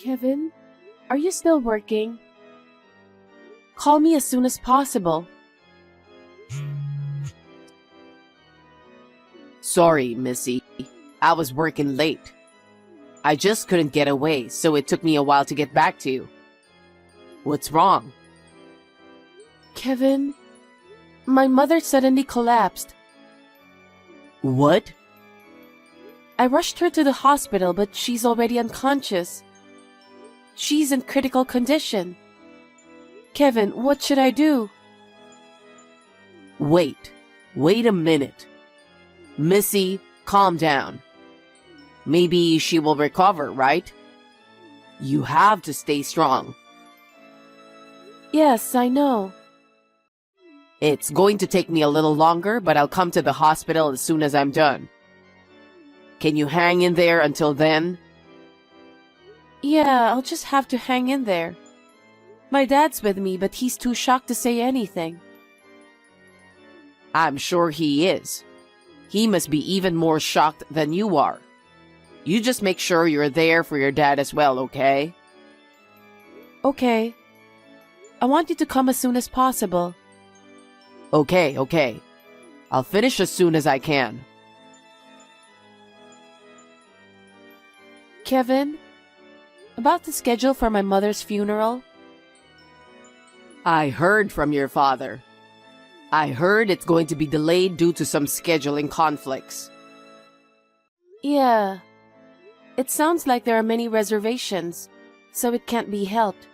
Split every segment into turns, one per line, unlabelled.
Kevin, are you still working? Call me as soon as possible.
Sorry, Missy. I was working late. I just couldn't get away, so it took me a while to get back to you. What's wrong?
Kevin, my mother suddenly collapsed.
What?
I rushed her to the hospital, but she's already unconscious. She's in critical condition. Kevin, what should I do?
Wait a minute. Missy, calm down. Maybe she will recover, right? You have to stay strong.
Yes, I know.
It's going to take me a little longer, but I'll come to the hospital as soon as I'm done. Can you hang in there until then?
Yeah, I'll just have to hang in there. My dad's with me, but he's too shocked to say anything.
I'm sure he is. He must be even more shocked than you are. You just make sure you're there for your dad as well, okay?
Okay. I want you to come as soon as possible.
Okay. I'll finish as soon as I can.
Kevin, about the schedule for my mother's funeral?
I heard from your father. I heard it's going to be delayed due to some scheduling conflicts.
Yeah. It sounds like there are many reservations, so it can't be helped.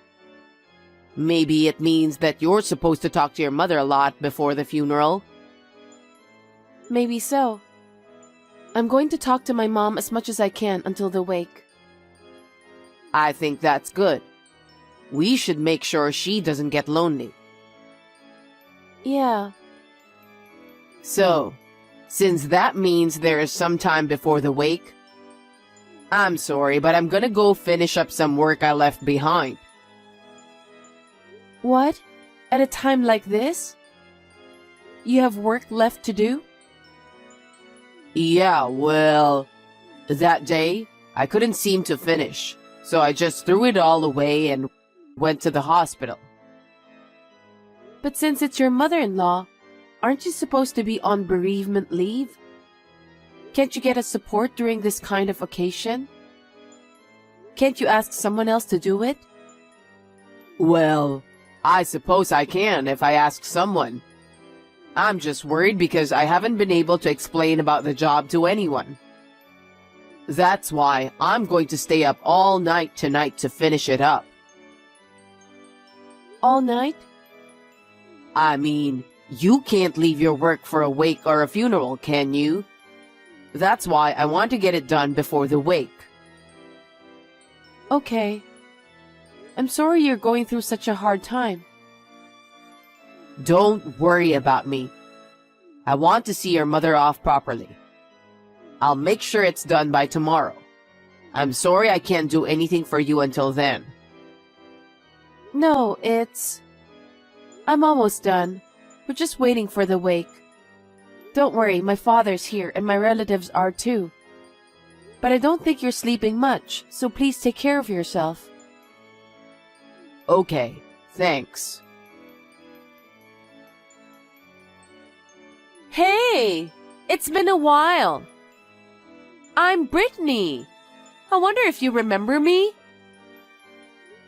Maybe it means that you're supposed to talk to your mother a lot before the funeral.
Maybe so. I'm going to talk to my mom as much as I can until the wake.
I think that's good. We should make sure she doesn't get lonely.
Yeah.
So, since that means there is some time before the wake, I'm sorry, but I'm gonna go finish up some work I left behind.
What? At a time like this? You have work left to do?
Yeah, well, that day, I couldn't seem to finish, so I just threw it all away and went to the hospital.
But since it's your mother-in-law, aren't you supposed to be on bereavement leave? Can't you get a support during this kind of occasion? Can't you ask someone else to do it?
Well, I suppose I can if I ask someone. I'm just worried because I haven't been able to explain about the job to anyone. That's why I'm going to stay up all night tonight to finish it up.
All night?
I mean, you can't leave your work for a wake or a funeral, can you? That's why I want to get it done before the wake.
Okay. I'm sorry you're going through such a hard time.
Don't worry about me. I want to see your mother off properly. I'll make sure it's done by tomorrow. I'm sorry I can't do anything for you until then.
No, I'm almost done. We're just waiting for the wake. Don't worry, my father's here and my relatives are too. But I don't think you're sleeping much, so please take care of yourself.
Okay, thanks.
Hey! It's been a while. I'm Brittany. I wonder if you remember me?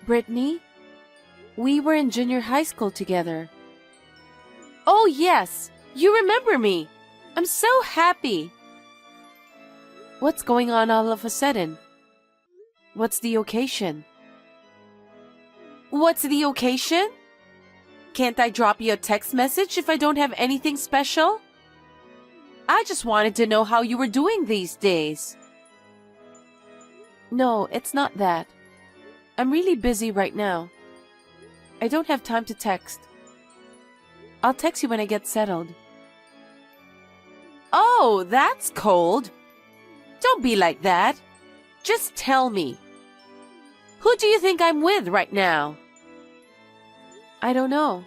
Brittany? We were in junior high school together. Oh yes, you remember me. I'm so happy. What's going on all of a sudden? What's the occasion? What's the occasion? Can't I drop you a text message if I don't have anything special? I just wanted to know how you were doing these days. No, it's not that. I'm really busy right now. I don't have time to text. I'll text you when I get settled. Oh, that's cold. Don't be like that. Just tell me. Who do you think I'm with right now? I don't know.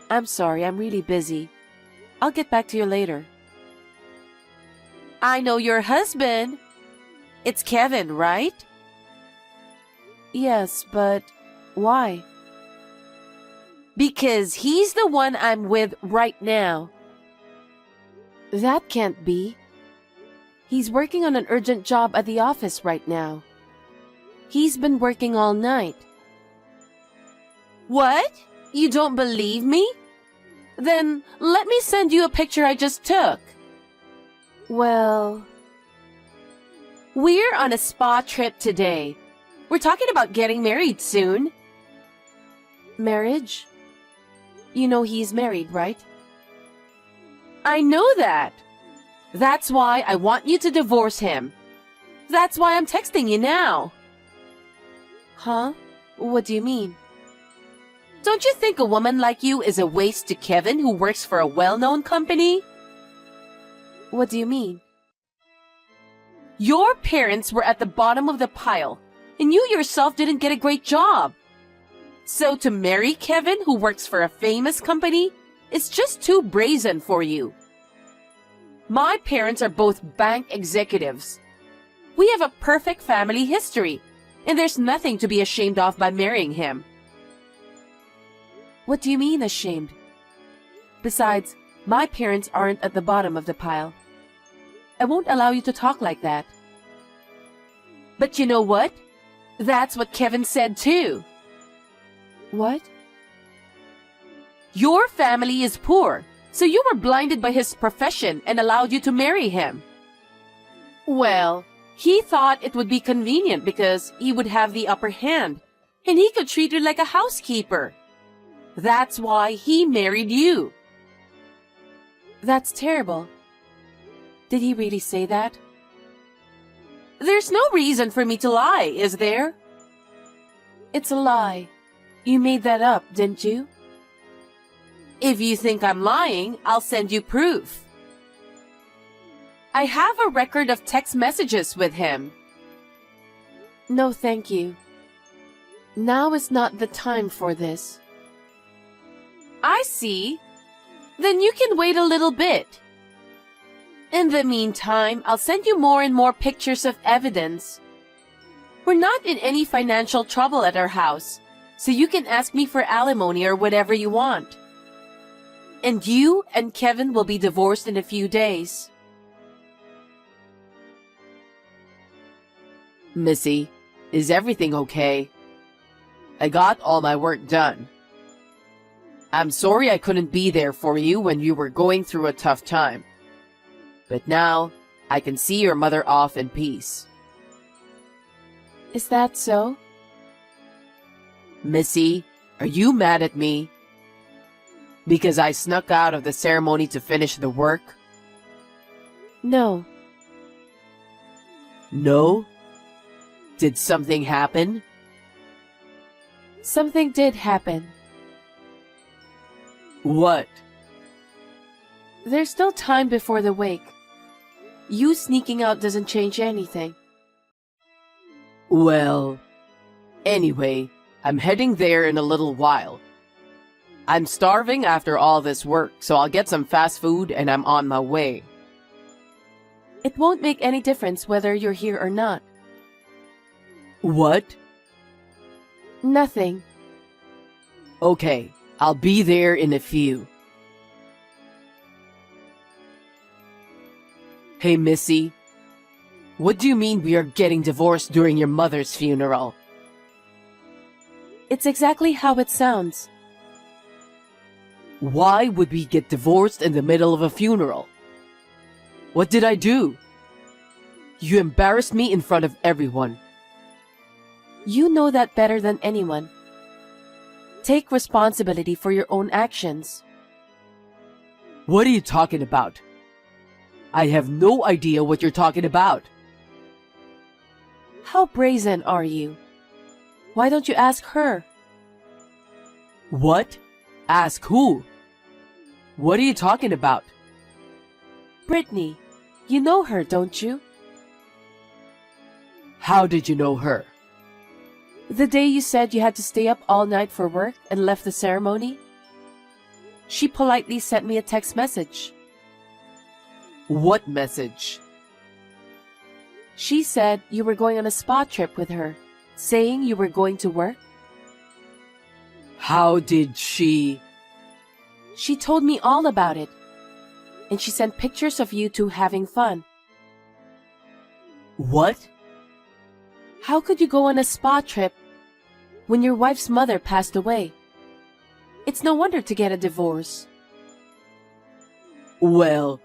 I'm sorry, I'm really busy. I'll get back to you later. I know your husband. It's Kevin, right? Yes, but why? Because he's the one I'm with right now. That can't be. He's working on an urgent job at the office right now. He's been working all night. What? You don't believe me? Then let me send you a picture I just took. Well, we're on a spa trip today. We're talking about getting married soon. Marriage? You know he's married, right? I know that. That's why I want you to divorce him. That's why I'm texting you now. Huh? What do you mean? Don't you think a woman like you is a waste to Kevin, who works for a well-known company? What do you mean? Your parents were at the bottom of the pile, and you yourself didn't get a great job. So to marry Kevin, who works for a famous company, is just too brazen for you. My parents are both bank executives. We have a perfect family history, and there's nothing to be ashamed of by marrying him. What do you mean, ashamed? Besides, my parents aren't at the bottom of the pile. I won't allow you to talk like that. But you know what? That's what Kevin said too. What? Your family is poor, so you were blinded by his profession and allowed you to marry him. Well, he thought it would be convenient because he would have the upper hand, and he could treat you like a housekeeper. That's why he married you. That's terrible. Did he really say that? There's no reason for me to lie, is there? It's a lie. You made that up, didn't you? If you think I'm lying, I'll send you proof. I have a record of text messages with him. No, thank you. Now is not the time for this. I see. Then you can wait a little bit. In the meantime, I'll send you more and more pictures of evidence. We're not in any financial trouble at our house, so you can ask me for alimony or whatever you want. And you and Kevin will be divorced in a few days.
Missy, is everything okay? I got all my work done. I'm sorry I couldn't be there for you when you were going through a tough time. But now, I can see your mother off in peace.
Is that so?
Missy, are you mad at me? Because I snuck out of the ceremony to finish the work?
No.
No? Did something happen?
Something did happen.
What?
There's still time before the wake. You sneaking out doesn't change anything.
Well, anyway, I'm heading there in a little while. I'm starving after all this work, so I'll get some fast food and I'm on my way.
It won't make any difference whether you're here or not.
What?
Nothing.
Okay, I'll be there in a few. Hey, Missy. What do you mean we are getting divorced during your mother's funeral?
It's exactly how it sounds.
Why would we get divorced in the middle of a funeral? What did I do? You embarrassed me in front of everyone.
You know that better than anyone. Take responsibility for your own actions.
What are you talking about? I have no idea what you're talking about.
How brazen are you? Why don't you ask her?
What? Ask who? What are you talking about?
Brittany. You know her, don't you?
How did you know her?
The day you said you had to stay up all night for work and left the ceremony? She politely sent me a text message.
What message?
She said you were going on a spa trip with her, saying you were going to work?
How did she?
She told me all about it. And she sent pictures of you two having fun.
What?
How could you go on a spa trip when your wife's mother passed away? It's no wonder to get a divorce.
Well,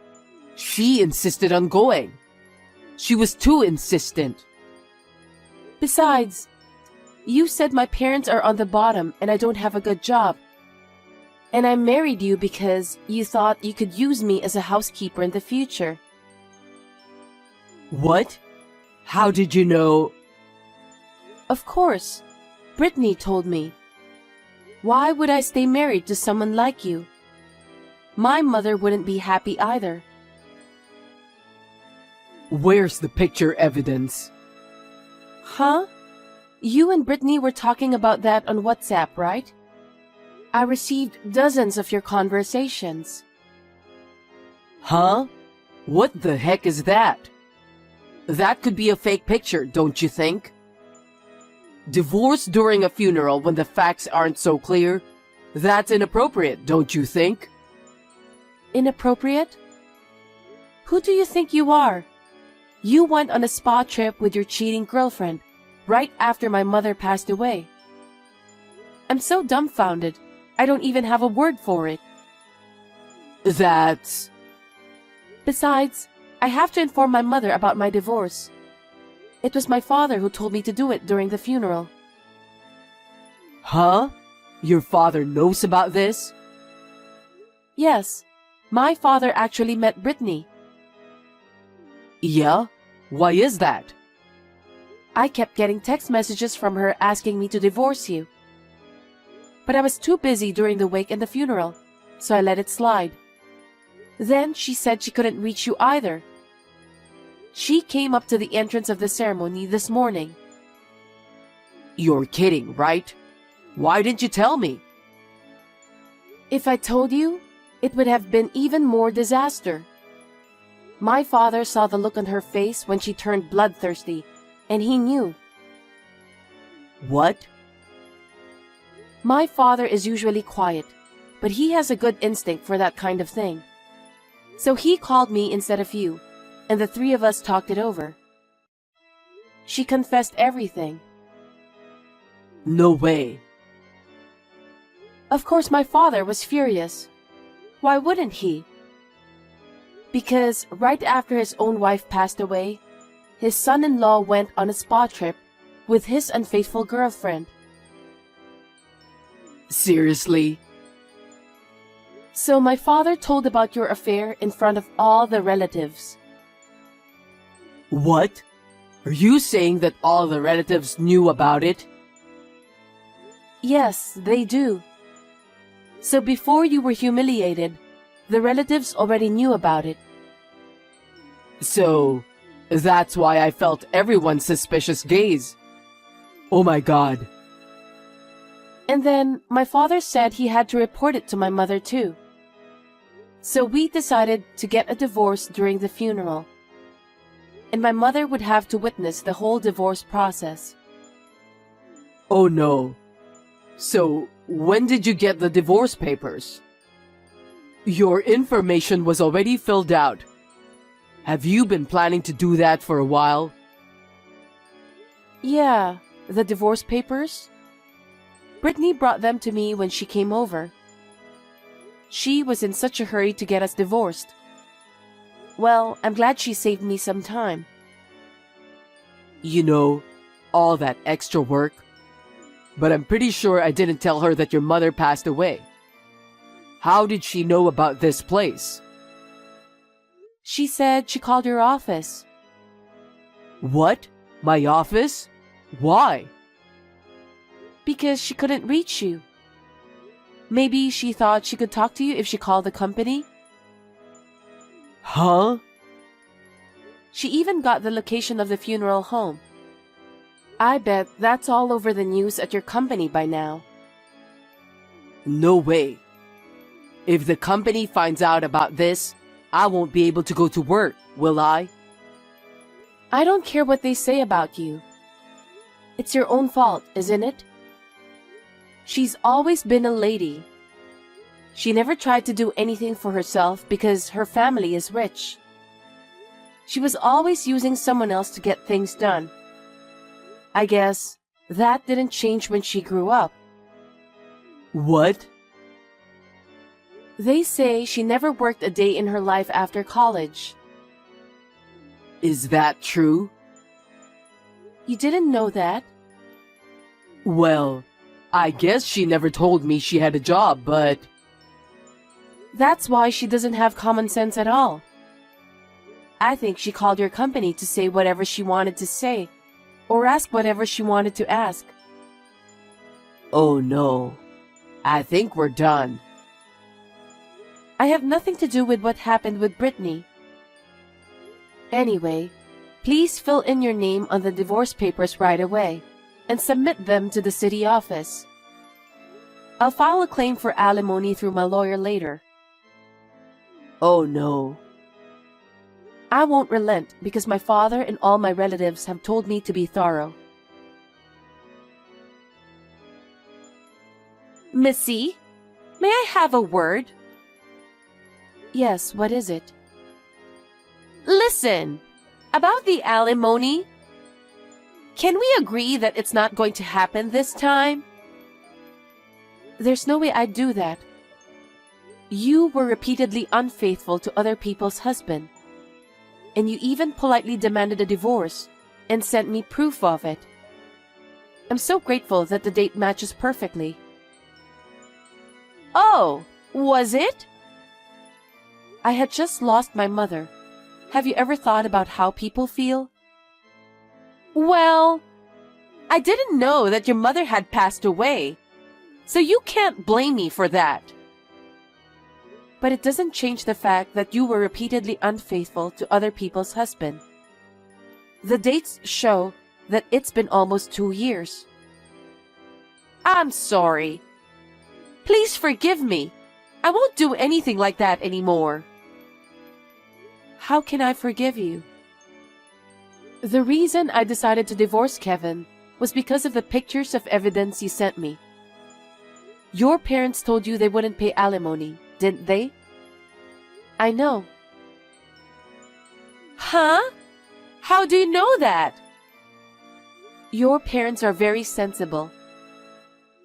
she insisted on going. She was too insistent.
Besides, you said my parents are on the bottom and I don't have a good job. And I married you because you thought you could use me as a housekeeper in the future.
What? How did you know?
Of course. Brittany told me. Why would I stay married to someone like you? My mother wouldn't be happy either.
Where's the picture evidence?
Huh? You and Brittany were talking about that on WhatsApp, right? I received dozens of your conversations.
Huh? What the heck is that? That could be a fake picture, don't you think? Divorce during a funeral when the facts aren't so clear? That's inappropriate, don't you think?
Inappropriate? Who do you think you are? You went on a spa trip with your cheating girlfriend right after my mother passed away. I'm so dumbfounded, I don't even have a word for it.
That's...
Besides, I have to inform my mother about my divorce. It was my father who told me to do it during the funeral.
Huh? Your father knows about this?
Yes, my father actually met Brittany.
Yeah? Why is that?
I kept getting text messages from her asking me to divorce you. But I was too busy during the wake and the funeral, so I let it slide. Then she said she couldn't reach you either. She came up to the entrance of the ceremony this morning.
You're kidding, right? Why didn't you tell me?
If I told you, it would have been even more disaster. My father saw the look on her face when she turned bloodthirsty, and he knew.
What?
My father is usually quiet, but he has a good instinct for that kind of thing. So he called me instead of you, and the three of us talked it over. She confessed everything.
No way.
Of course, my father was furious. Why wouldn't he? Because right after his own wife passed away, his son-in-law went on a spa trip with his unfaithful girlfriend.
Seriously?
So my father told about your affair in front of all the relatives.
What? Are you saying that all the relatives knew about it?
Yes, they do. So before you were humiliated, the relatives already knew about it.
So, that's why I felt everyone's suspicious gaze. Oh my god.
And then my father said he had to report it to my mother too. So we decided to get a divorce during the funeral. And my mother would have to witness the whole divorce process.
Oh no. So, when did you get the divorce papers? Your information was already filled out. Have you been planning to do that for a while?
Yeah, the divorce papers? Brittany brought them to me when she came over. She was in such a hurry to get us divorced. Well, I'm glad she saved me some time.
You know, all that extra work. But I'm pretty sure I didn't tell her that your mother passed away. How did she know about this place?
She said she called your office.
What? My office? Why?
Because she couldn't reach you. Maybe she thought she could talk to you if she called the company.
Huh?
She even got the location of the funeral home. I bet that's all over the news at your company by now.
No way. If the company finds out about this, I won't be able to go to work, will I?
I don't care what they say about you. It's your own fault, isn't it? She's always been a lady. She never tried to do anything for herself because her family is rich. She was always using someone else to get things done. I guess that didn't change when she grew up.
What?
They say she never worked a day in her life after college.
Is that true?
You didn't know that?
Well, I guess she never told me she had a job, but...
That's why she doesn't have common sense at all. I think she called your company to say whatever she wanted to say, or ask whatever she wanted to ask.
Oh no. I think we're done.
I have nothing to do with what happened with Brittany. Anyway, please fill in your name on the divorce papers right away and submit them to the city office. I'll file a claim for alimony through my lawyer later.
Oh no.
I won't relent because my father and all my relatives have told me to be thorough. Missy, may I have a word? Yes, what is it? Listen, about the alimony. Can we agree that it's not going to happen this time? There's no way I'd do that. You were repeatedly unfaithful to other people's husband, and you even politely demanded a divorce and sent me proof of it. I'm so grateful that the date matches perfectly. Oh, was it? I had just lost my mother. Have you ever thought about how people feel? Well, I didn't know that your mother had passed away, so you can't blame me for that. But it doesn't change the fact that you were repeatedly unfaithful to other people's husband. The dates show that it's been almost 2 years. I'm sorry. Please forgive me. I won't do anything like that anymore. How can I forgive you? The reason I decided to divorce Kevin was because of the pictures of evidence you sent me. Your parents told you they wouldn't pay alimony, didn't they? I know. Huh? How do you know that? Your parents are very sensible.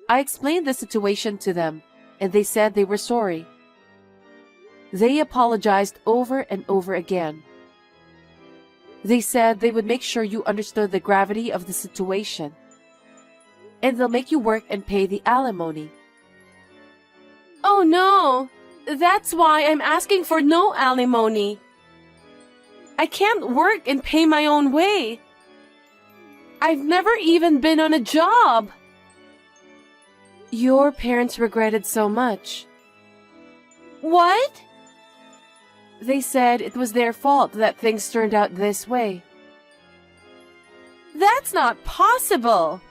I explained the situation to them, and they said they were sorry. They apologized over and over again. They said they would make sure you understood the gravity of the situation, and they'll make you work and pay the alimony. Oh no! That's why I'm asking for no alimony. I can't work and pay my own way. I've never even been on a job. Your parents regretted so much. What? They said it was their fault that things turned out this way. That's not possible.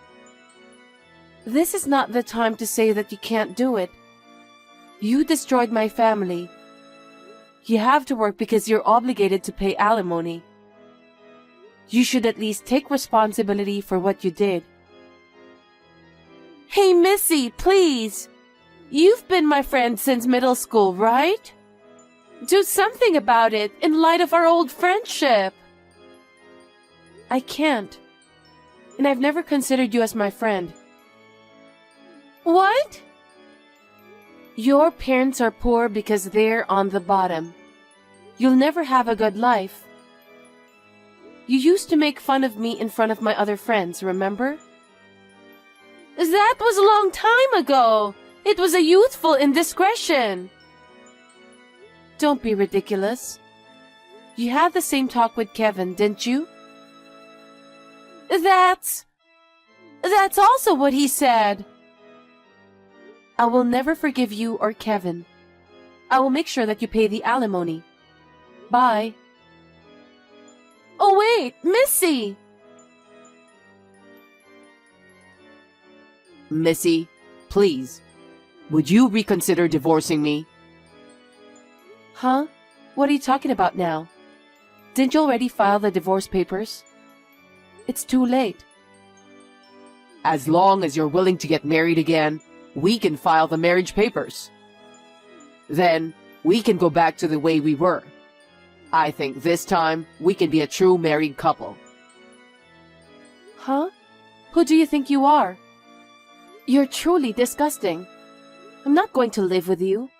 This is not the time to say that you can't do it. You destroyed my family. You have to work because you're obligated to pay alimony. You should at least take responsibility for what you did. Hey, Missy, please. You've been my friend since middle school, right? Do something about it in light of our old friendship. I can't. And I've never considered you as my friend. What? Your parents are poor because they're on the bottom. You'll never have a good life. You used to make fun of me in front of my other friends, remember? That was a long time ago. It was a youthful indiscretion. Don't be ridiculous. You had the same talk with Kevin, didn't you? That's also what he said. I will never forgive you or Kevin. I will make sure that you pay the alimony. Bye. Oh wait, Missy!
Missy, please, would you reconsider divorcing me?
Huh? What are you talking about now? Didn't you already file the divorce papers? It's too late.
As long as you're willing to get married again, we can file the marriage papers. Then, we can go back to the way we were. I think this time, we can be a true married couple.
Huh? Who do you think you are? You're truly disgusting. I'm not going to live with you.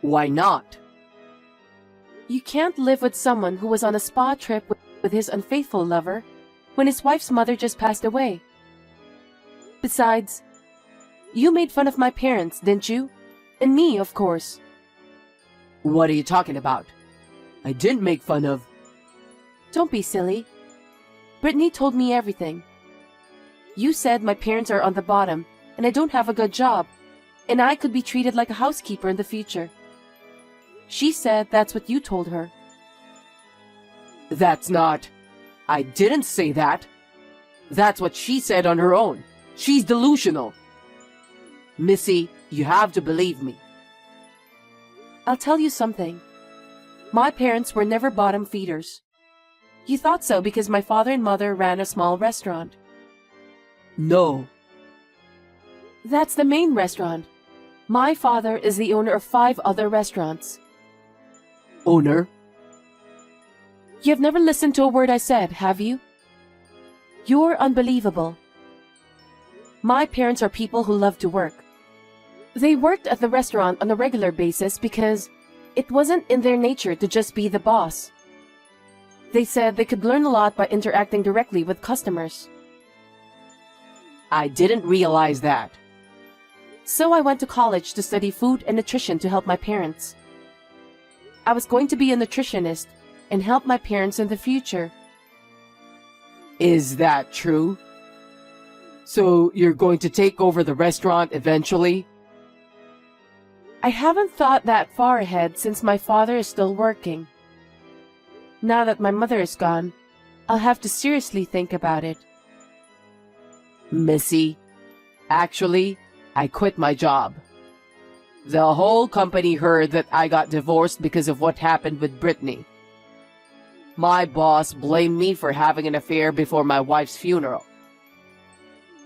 Why not?
You can't live with someone who was on a spa trip with his unfaithful lover when his wife's mother just passed away. Besides, you made fun of my parents, didn't you? And me, of course.
What are you talking about? I didn't make fun of...
Don't be silly. Brittany told me everything. You said my parents are on the bottom, and I don't have a good job, and I could be treated like a housekeeper in the future. She said that's what you told her.
That's not... I didn't say that. That's what she said on her own. She's delusional. Missy, you have to believe me.
I'll tell you something. My parents were never bottom feeders. You thought so because my father and mother ran a small restaurant.
No.
That's the main restaurant. My father is the owner of 5 other restaurants.
Owner?
You've never listened to a word I said, have you? You're unbelievable. My parents are people who love to work. They worked at the restaurant on a regular basis because it wasn't in their nature to just be the boss. They said they could learn a lot by interacting directly with customers.
I didn't realize that.
So I went to college to study food and nutrition to help my parents. I was going to be a nutritionist and help my parents in the future.
Is that true? So you're going to take over the restaurant eventually?
I haven't thought that far ahead since my father is still working. Now that my mother is gone, I'll have to seriously think about it.
Missy, actually, I quit my job. The whole company heard that I got divorced because of what happened with Brittany. My boss blamed me for having an affair before my wife's funeral.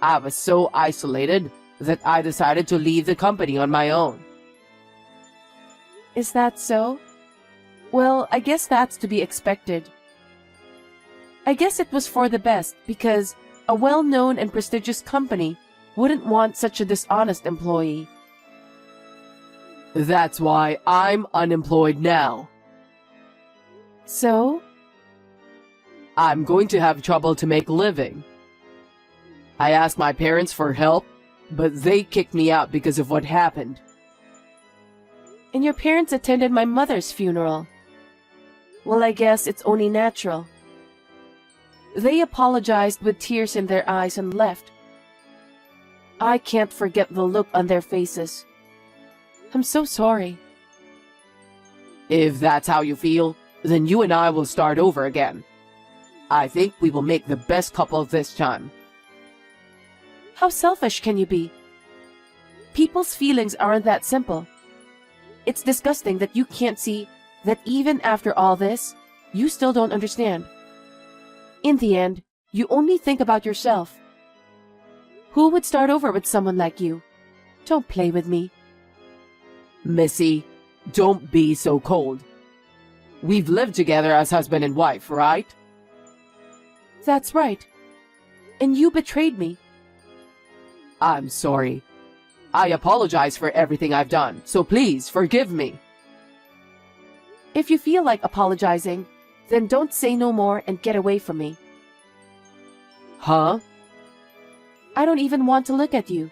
I was so isolated that I decided to leave the company on my own.
Is that so? Well, I guess that's to be expected. I guess it was for the best because a well-known and prestigious company wouldn't want such a dishonest employee.
That's why I'm unemployed now.
So?
I'm going to have trouble to make a living. I asked my parents for help, but they kicked me out because of what happened.
And your parents attended my mother's funeral. Well, I guess it's only natural. They apologized with tears in their eyes and left. I can't forget the look on their faces. I'm so sorry.
If that's how you feel, then you and I will start over again. I think we will make the best couple this time.
How selfish can you be? People's feelings aren't that simple. It's disgusting that you can't see that even after all this, you still don't understand. In the end, you only think about yourself. Who would start over with someone like you? Don't play with me.
Missy, don't be so cold. We've lived together as husband and wife, right?
That's right. And you betrayed me.
I'm sorry. I apologize for everything I've done, so please forgive me.
If you feel like apologizing, then don't say no more and get away from me.
Huh?
I don't even want to look at you.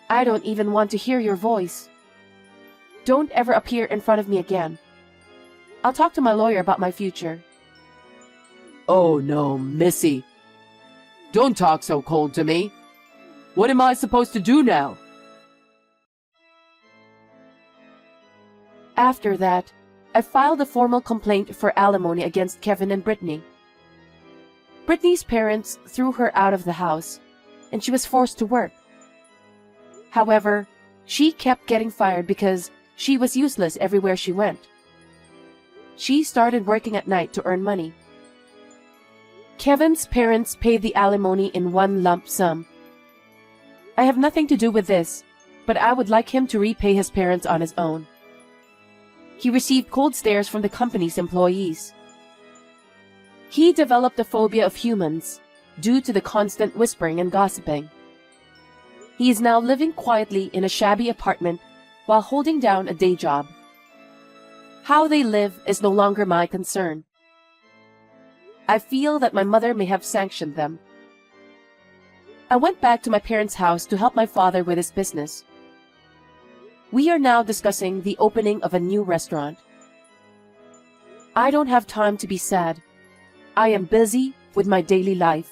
I don't even want to hear your voice. Don't ever appear in front of me again. I'll talk to my lawyer about my future.
Oh no, Missy. Don't talk so cold to me. What am I supposed to do now?
After that, I filed a formal complaint for alimony against Kevin and Brittany. Brittany's parents threw her out of the house, and she was forced to work. However, she kept getting fired because she was useless everywhere she went. She started working at night to earn money. Kevin's parents paid the alimony in one lump sum. I have nothing to do with this, but I would like him to repay his parents on his own. He received cold stares from the company's employees. He developed a phobia of humans due to the constant whispering and gossiping. He is now living quietly in a shabby apartment while holding down a day job. How they live is no longer my concern. I feel that my mother may have sanctioned them. I went back to my parents' house to help my father with his business. We are now discussing the opening of a new restaurant. I don't have time to be sad. I am busy with my daily life.